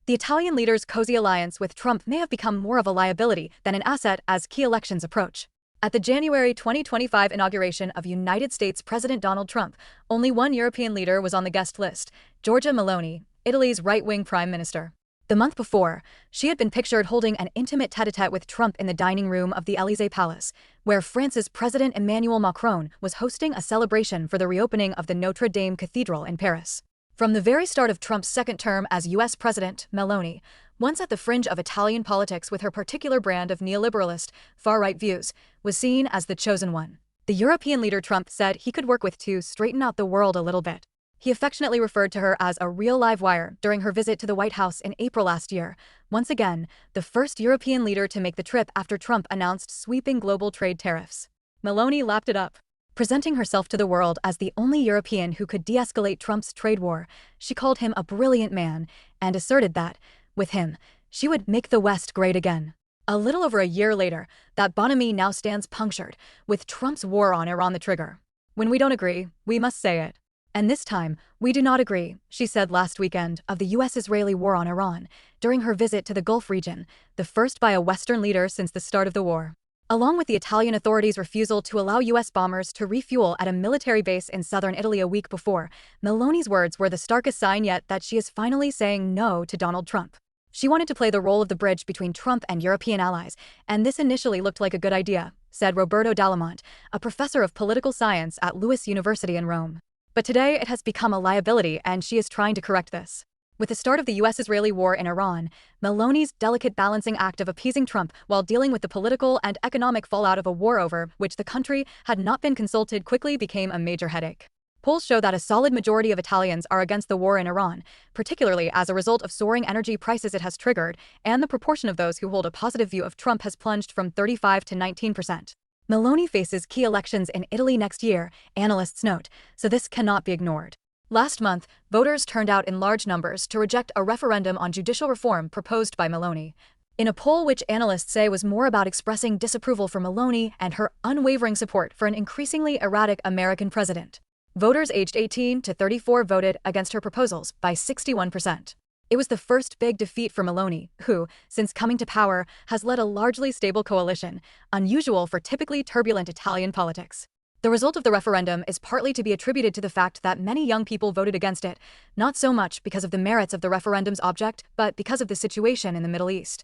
The Italian leader's cozy alliance with Trump may have become more of a liability than an asset as key elections approach. At the January 2025 inauguration of United States President Donald Trump, only one European leader was on the guest list: Giorgia Meloni, Italy's right-wing prime minister. The month before, she had been pictured holding an intimate tête-à-tête with Trump in the dining room of the Élysée Palace, where France's President Emmanuel Macron was hosting a celebration for the reopening of the Notre Dame Cathedral in Paris. From the very start of Trump's second term as U.S. president, Meloni, once at the fringe of Italian politics with her particular brand of neoliberalist, far-right views, was seen as the chosen one. The European leader Trump said he could work with to straighten out the world a little bit. He affectionately referred to her as a real live wire during her visit to the White House in April last year, once again, the first European leader to make the trip after Trump announced sweeping global trade tariffs. Meloni lapped it up. Presenting herself to the world as the only European who could de-escalate Trump's trade war, she called him a brilliant man and asserted that, with him, she would make the West great again. A little over a year later, that bonhomie now stands punctured, with Trump's war on Iran the trigger. When we don't agree, we must say it. And this time, we do not agree, she said last weekend of the U.S.-Israeli war on Iran, during her visit to the Gulf region, the first by a Western leader since the start of the war. Along with the Italian authorities' refusal to allow U.S. bombers to refuel at a military base in southern Italy a week before, Meloni's words were the starkest sign yet that she is finally saying no to Donald Trump. She wanted to play the role of the bridge between Trump and European allies, and this initially looked like a good idea, said Roberto Dallamont, a professor of political science at Lewis University in Rome. But today it has become a liability, and she is trying to correct this. With the start of the U.S.-Israeli war in Iran, Meloni's delicate balancing act of appeasing Trump while dealing with the political and economic fallout of a war over which the country had not been consulted quickly became a major headache. Polls show that a solid majority of Italians are against the war in Iran, particularly as a result of soaring energy prices it has triggered, and the proportion of those who hold a positive view of Trump has plunged from 35% to 19%. Meloni faces key elections in Italy next year, analysts note, so this cannot be ignored. Last month, voters turned out in large numbers to reject a referendum on judicial reform proposed by Meloni. In a poll which analysts say was more about expressing disapproval for Meloni and her unwavering support for an increasingly erratic American president, voters aged 18 to 34 voted against her proposals by 61%. It was the first big defeat for Meloni, who, since coming to power, has led a largely stable coalition, unusual for typically turbulent Italian politics. The result of the referendum is partly to be attributed to the fact that many young people voted against it, not so much because of the merits of the referendum's object, but because of the situation in the Middle East.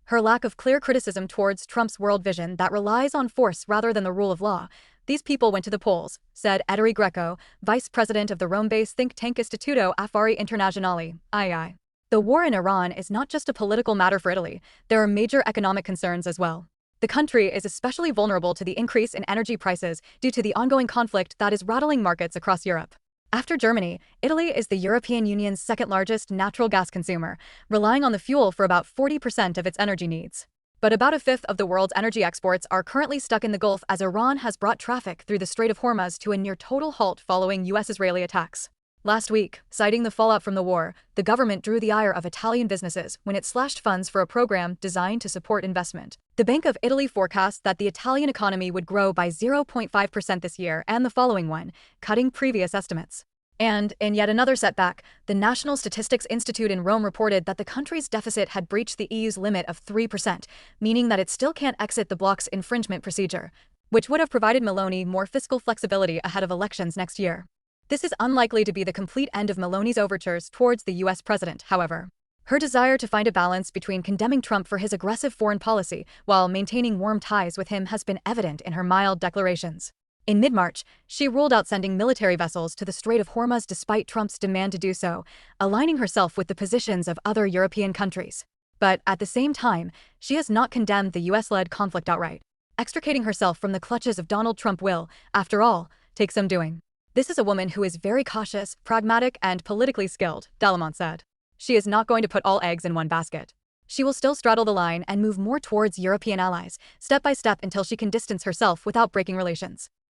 Her lack of clear criticism towards Trump's world vision that relies on force rather than the rule of law. These people went to the polls, said Ettore Greco, vice president of the Rome-based think tank Istituto Affari Internazionali, II. The war in Iran is not just a political matter for Italy, there are major economic concerns as well. The country is especially vulnerable to the increase in energy prices due to the ongoing conflict that is rattling markets across Europe. After Germany, Italy is the European Union's second-largest natural gas consumer, relying on the fuel for about 40% of its energy needs. But about a fifth of the world's energy exports are currently stuck in the Gulf as Iran has brought traffic through the Strait of Hormuz to a near-total halt following U.S.-Israeli attacks. Last week, citing the fallout from the war, the government drew the ire of Italian businesses when it slashed funds for a program designed to support investment. The Bank of Italy forecast that the Italian economy would grow by 0.5% this year and the following one, cutting previous estimates. And, in yet another setback, the National Statistics Institute in Rome reported that the country's deficit had breached the EU's limit of 3%, meaning that it still can't exit the bloc's infringement procedure, which would have provided Meloni more fiscal flexibility ahead of elections next year. This is unlikely to be the complete end of Meloni's overtures towards the U.S. president, however. Her desire to find a balance between condemning Trump for his aggressive foreign policy while maintaining warm ties with him has been evident in her mild declarations. In mid-March, she ruled out sending military vessels to the Strait of Hormuz despite Trump's demand to do so, aligning herself with the positions of other European countries. But at the same time, she has not condemned the U.S.-led conflict outright. Extricating herself from the clutches of Donald Trump will, after all, take some doing. This is a woman who is very cautious, pragmatic, and politically skilled, Dallamont said. She is not going to put all eggs in one basket. She will still straddle the line and move more towards European allies, step by step until she can distance herself without breaking relations.